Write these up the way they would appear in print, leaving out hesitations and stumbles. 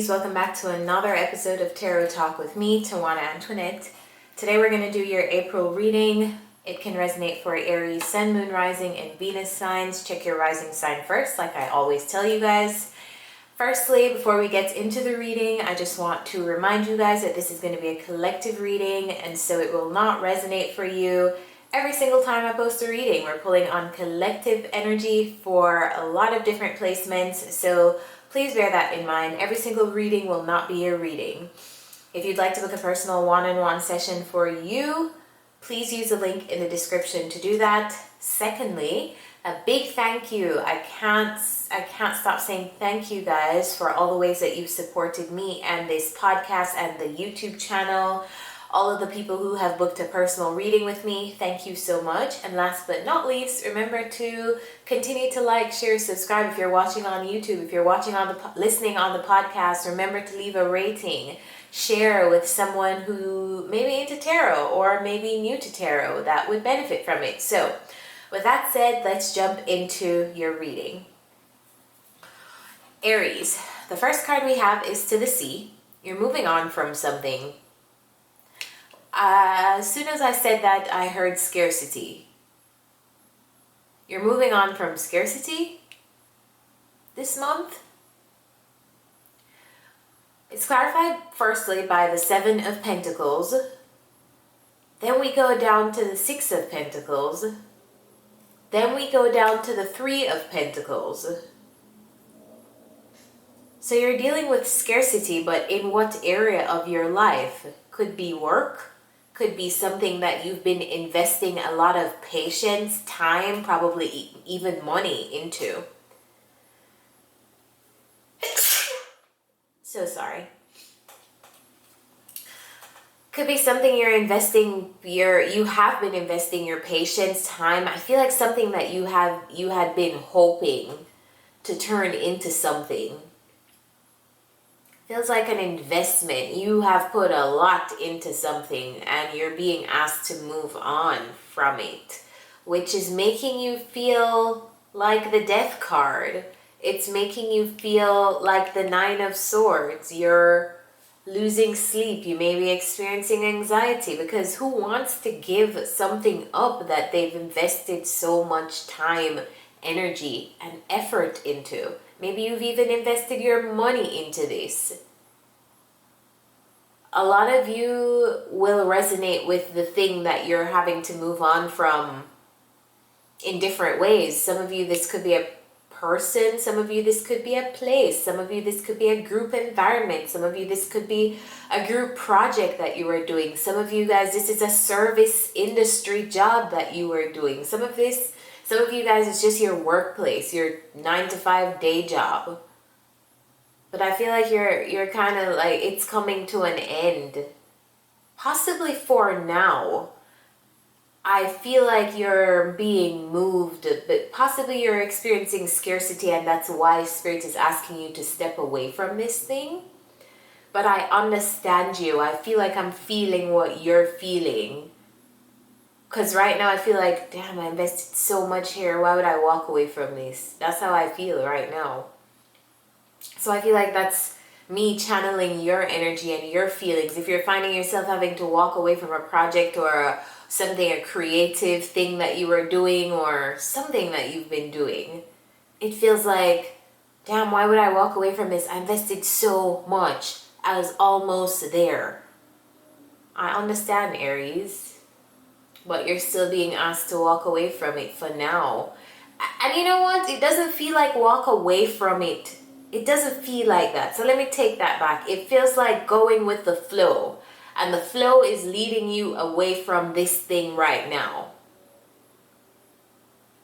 Aries, welcome back to another episode of Tarot Talk with me, Tawana Antoinette. Today we're going to do your April reading. It can resonate for Aries, Sun, Moon, Rising, and Venus signs. Check your rising sign first, like I always tell you guys. Firstly, before we get into the reading, I just want to remind you guys that this is going to be a collective reading, and so it will not resonate for you every single time I post a reading. We're pulling on collective energy for a lot of different placements, so please bear that in mind. Every single reading will not be a reading. If you'd like to book a personal one-on-one session for you, please use the link in the description to do that. Secondly, a big thank you. I can't stop saying thank you guys for all the ways that you've supported me and this podcast and the YouTube channel. All of the people who have booked a personal reading with me, thank you so much. And last but not least, remember to continue to like, share, subscribe if you're watching on YouTube. If you're listening on the podcast, remember to leave a rating. Share with someone who may be into tarot or maybe new to tarot that would benefit from it. So with that said, let's jump into your reading. Aries, the first card we have is to the sea. You're moving on from something. As soon as I said that, I heard scarcity. You're moving on from scarcity this month. It's clarified firstly by the Seven of Pentacles. Then we go down to the Six of Pentacles. Then we go down to the Three of Pentacles. So you're dealing with scarcity, but in what area of your life? Could be work. Could be something that you've been investing a lot of patience, time, probably even money into. So sorry. Could be something you have been investing your patience, time. I feel like something that you had been hoping to turn into something. Feels like an investment. You have put a lot into something and you're being asked to move on from it, which is making you feel like the Death card. It's making you feel like the Nine of Swords. You're losing sleep. You may be experiencing anxiety because who wants to give something up that they've invested so much time, energy, and effort into? Maybe you've even invested your money into this. A lot of you will resonate with the thing that you're having to move on from in different ways. Some of you, this could be a person. Some of you, this could be a place. Some of you, this could be a group environment. Some of you, this could be a group project that you are doing. Some of you guys, this is a service industry job that you are doing. Some of you guys, it's just your workplace, your 9-to-5 day job. But I feel like you're kind of like, it's coming to an end. Possibly for now. I feel like you're being moved, but possibly you're experiencing scarcity and that's why Spirit is asking you to step away from this thing. But I understand you. I feel like I'm feeling what you're feeling. Because right now I feel like, damn, I invested so much here. Why would I walk away from this? That's how I feel right now. So I feel like that's me channeling your energy and your feelings. If you're finding yourself having to walk away from a project or a creative thing that you were doing or something that you've been doing, it feels like, damn, why would I walk away from this? I invested so much. I was almost there. I understand, Aries. But you're still being asked to walk away from it for now. And you know what? It doesn't feel like walk away from it. It doesn't feel like that. So let me take that back. It feels like going with the flow. And the flow is leading you away from this thing right now.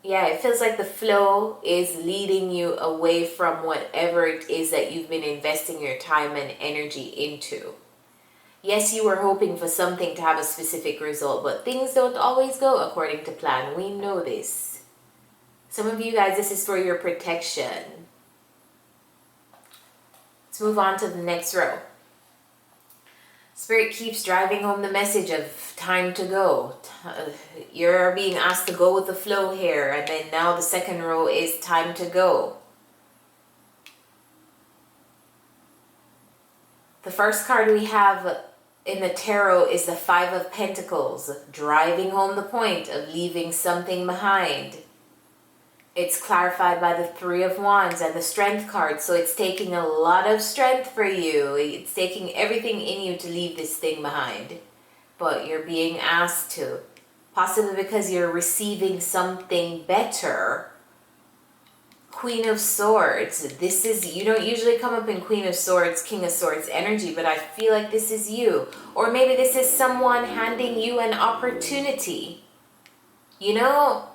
Yeah, it feels like the flow is leading you away from whatever it is that you've been investing your time and energy into. Yes, you were hoping for something to have a specific result, but things don't always go according to plan. We know this. Some of you guys, this is for your protection. Let's move on to the next row. Spirit keeps driving home the message of time to go. You're being asked to go with the flow here, and then now the second row is time to go. The first card we have in the tarot is the Five of Pentacles, driving home the point of leaving something behind. It's clarified by the Three of Wands and the Strength card, so it's taking a lot of strength for you. It's taking everything in you to leave this thing behind. But you're being asked to. Possibly because you're receiving something better. Queen of Swords. This is, you don't usually come up in Queen of Swords, King of Swords energy, but I feel like this is you. Or maybe this is someone handing you an opportunity. You know,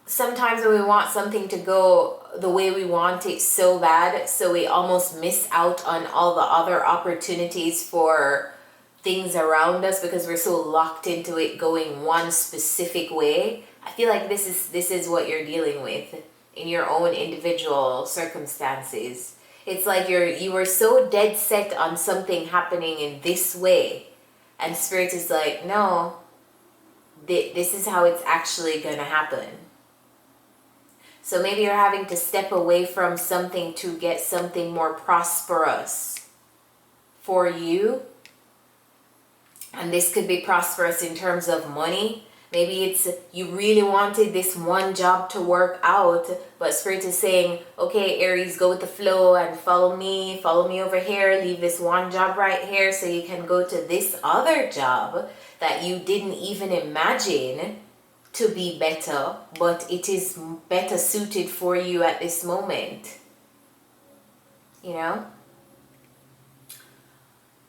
sometimes when we want something to go the way we want it so bad, so we almost miss out on all the other opportunities for things around us because we're so locked into it going one specific way. I feel like this is what you're dealing with in your own individual circumstances. It's like you were so dead set on something happening in this way, and Spirit is like, no, this is how it's actually gonna happen. So maybe you're having to step away from something to get something more prosperous for you. And this could be prosperous in terms of money. Maybe it's you really wanted this one job to work out, but Spirit is saying, okay, Aries, go with the flow and follow me over here, leave this one job right here so you can go to this other job that you didn't even imagine to be better, but it is better suited for you at this moment. You know?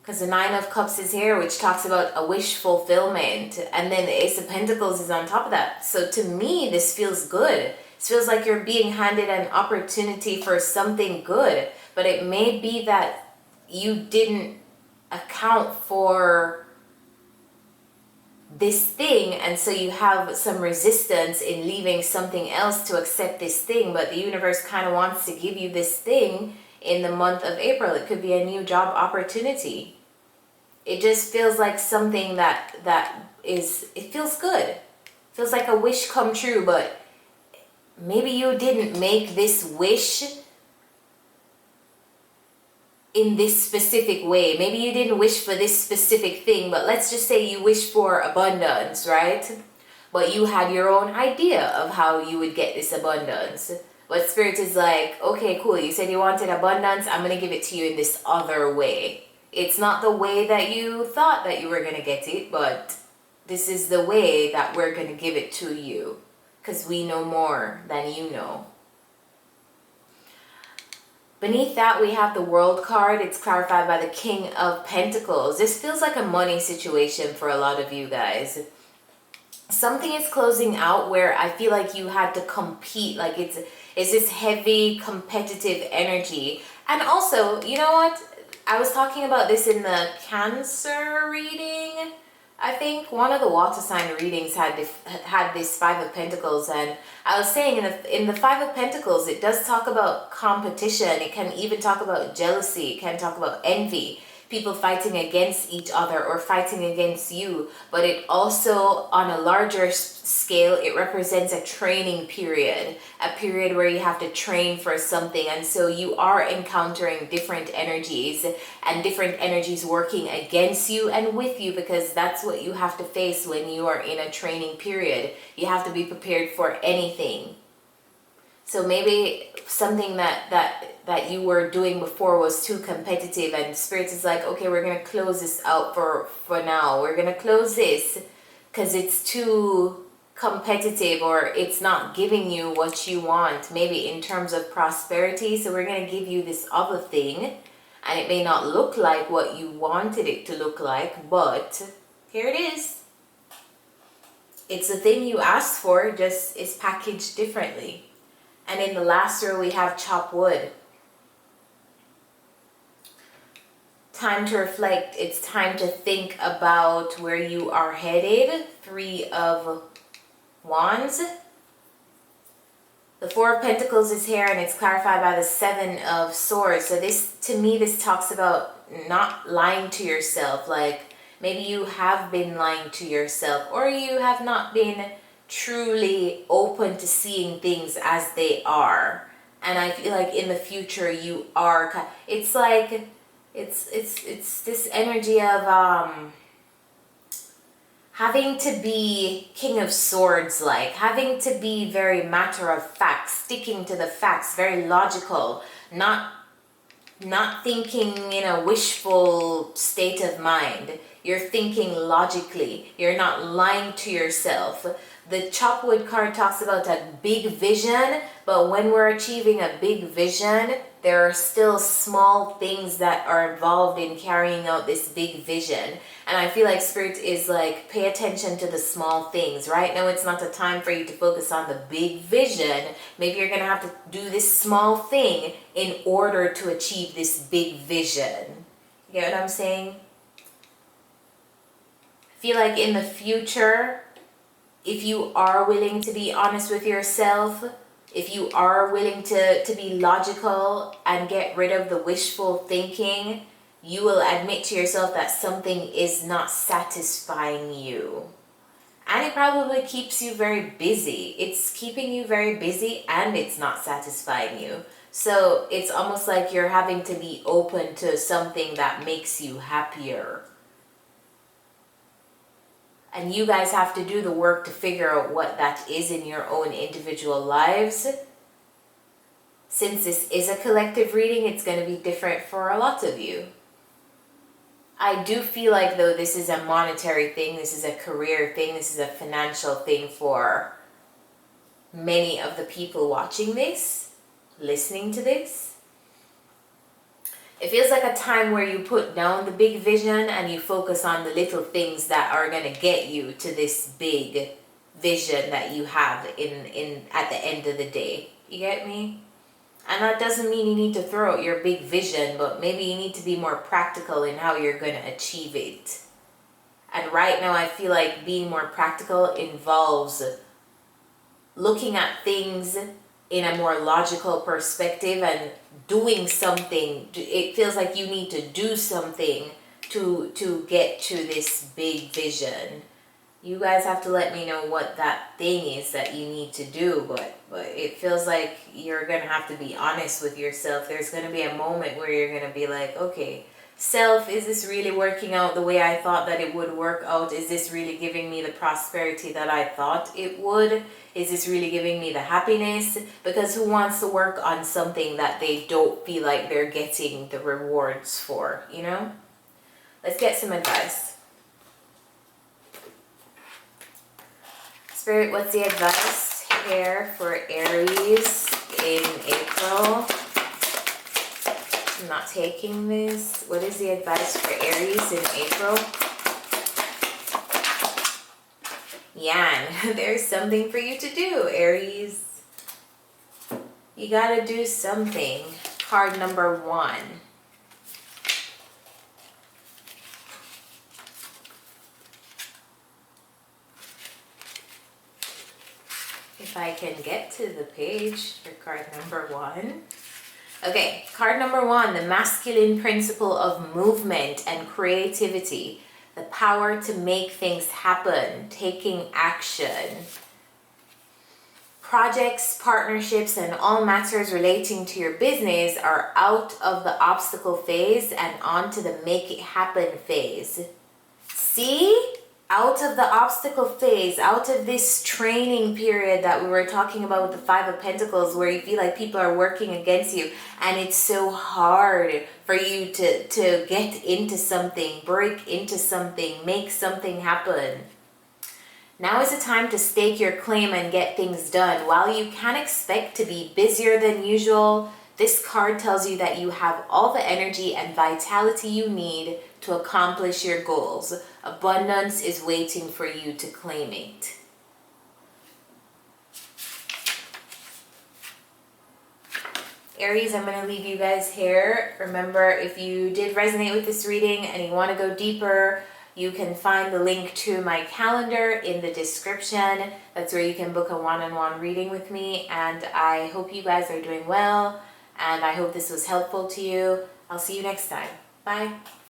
Because the Nine of Cups is here, which talks about a wish fulfillment. And then the Ace of Pentacles is on top of that. So to me, this feels good. This feels like you're being handed an opportunity for something good. But it may be that you didn't account for this thing. And so you have some resistance in leaving something else to accept this thing. But the universe kind of wants to give you this thing in the month of April. It could be a new job opportunity. It just feels like something that is, it feels good. It feels like a wish come true, but maybe you didn't make this wish in this specific way. Maybe you didn't wish for this specific thing, but let's just say you wish for abundance, right? But you had your own idea of how you would get this abundance. But Spirit is like, okay, cool. You said you wanted abundance. I'm going to give it to you in this other way. It's not the way that you thought that you were going to get it, but this is the way that we're going to give it to you. Because we know more than you know. Beneath that, we have the World card. It's clarified by the King of Pentacles. This feels like a money situation for a lot of you guys. Something is closing out where I feel like you had to compete. Like it's this heavy competitive energy. And also, you know what? I was talking about this in the Cancer reading. I think one of the water sign readings had this Five of Pentacles, and I was saying in the Five of Pentacles, it does talk about competition. It can even talk about jealousy. It can talk about envy. People fighting against each other or fighting against you. But it also, on a larger scale, it represents a training period. A period where you have to train for something. And so you are encountering different energies. And different energies working against you and with you. Because that's what you have to face when you are in a training period. You have to be prepared for anything. So maybe something that you were doing before was too competitive, and Spirit is like, okay, we're going to close this out for now. We're going to close this because it's too competitive, or it's not giving you what you want, maybe in terms of prosperity. So we're going to give you this other thing, and it may not look like what you wanted it to look like, but here it is. It's the thing you asked for, just is packaged differently. And in the last row, we have chop wood. Time to reflect. It's time to think about where you are headed. Three of Wands. The Four of Pentacles is here, and it's clarified by the Seven of Swords. So this, to me, this talks about not lying to yourself. Like maybe you have been lying to yourself, or you have not been truly open to seeing things as they are. And I feel like in the future you are, it's like It's this energy of having to be King of Swords, like having to be very matter of fact, sticking to the facts, very logical, not thinking in a wishful state of mind. You're thinking logically. You're not lying to yourself. The Chopwood card talks about a big vision, but when we're achieving a big vision, there are still small things that are involved in carrying out this big vision. And I feel like Spirit is like, pay attention to the small things. Right now, it's not the time for you to focus on the big vision. Maybe you're going to have to do this small thing in order to achieve this big vision. You get what I'm saying? I feel like in the future, if you are willing to be honest with yourself, if you are willing to be logical and get rid of the wishful thinking, you will admit to yourself that something is not satisfying you. And it probably keeps you very busy. It's keeping you very busy and it's not satisfying you. So it's almost like you're having to be open to something that makes you happier. And you guys have to do the work to figure out what that is in your own individual lives. Since this is a collective reading, it's going to be different for a lot of you. I do feel like, though, this is a monetary thing, this is a career thing, this is a financial thing for many of the people watching this, listening to this. It feels like a time where you put down the big vision and you focus on the little things that are going to get you to this big vision that you have in at the end of the day. You get me? And that doesn't mean you need to throw out your big vision, but maybe you need to be more practical in how you're going to achieve it. And right now I feel like being more practical involves looking at things in a more logical perspective and doing something. It feels like you need to do something to get to this big vision. You guys have to let me know what that thing is that you need to do, but it feels like you're gonna have to be honest with yourself. There's gonna be a moment where you're gonna be like, okay, self, is this really working out the way I thought that it would work out? Is this really giving me the prosperity that I thought it would? Is this really giving me the happiness? Because who wants to work on something that they don't feel like they're getting the rewards for, you know? Let's get some advice. Spirit, what's the advice here for Aries in April? I'm not taking this. What is the advice for Aries in April? Yan, there's something for you to do, Aries. You gotta do something. Card number 1. If I can get to the page for card number 1. Okay, card number 1, the masculine principle of movement and creativity. The power to make things happen, taking action. Projects, partnerships, and all matters relating to your business are out of the obstacle phase and onto the make it happen phase. See? Out of the obstacle phase, out of this training period that we were talking about with the 5 of Pentacles, where you feel like people are working against you and it's so hard for you to get into something, break into something, make something happen. Now is the time to stake your claim and get things done. While you can expect to be busier than usual, this card tells you that you have all the energy and vitality you need to accomplish your goals. Abundance is waiting for you to claim it. Aries, I'm going to leave you guys here. Remember, if you did resonate with this reading and you want to go deeper, you can find the link to my calendar in the description. That's where you can book a one-on-one reading with me. And I hope you guys are doing well. And I hope this was helpful to you. I'll see you next time. Bye.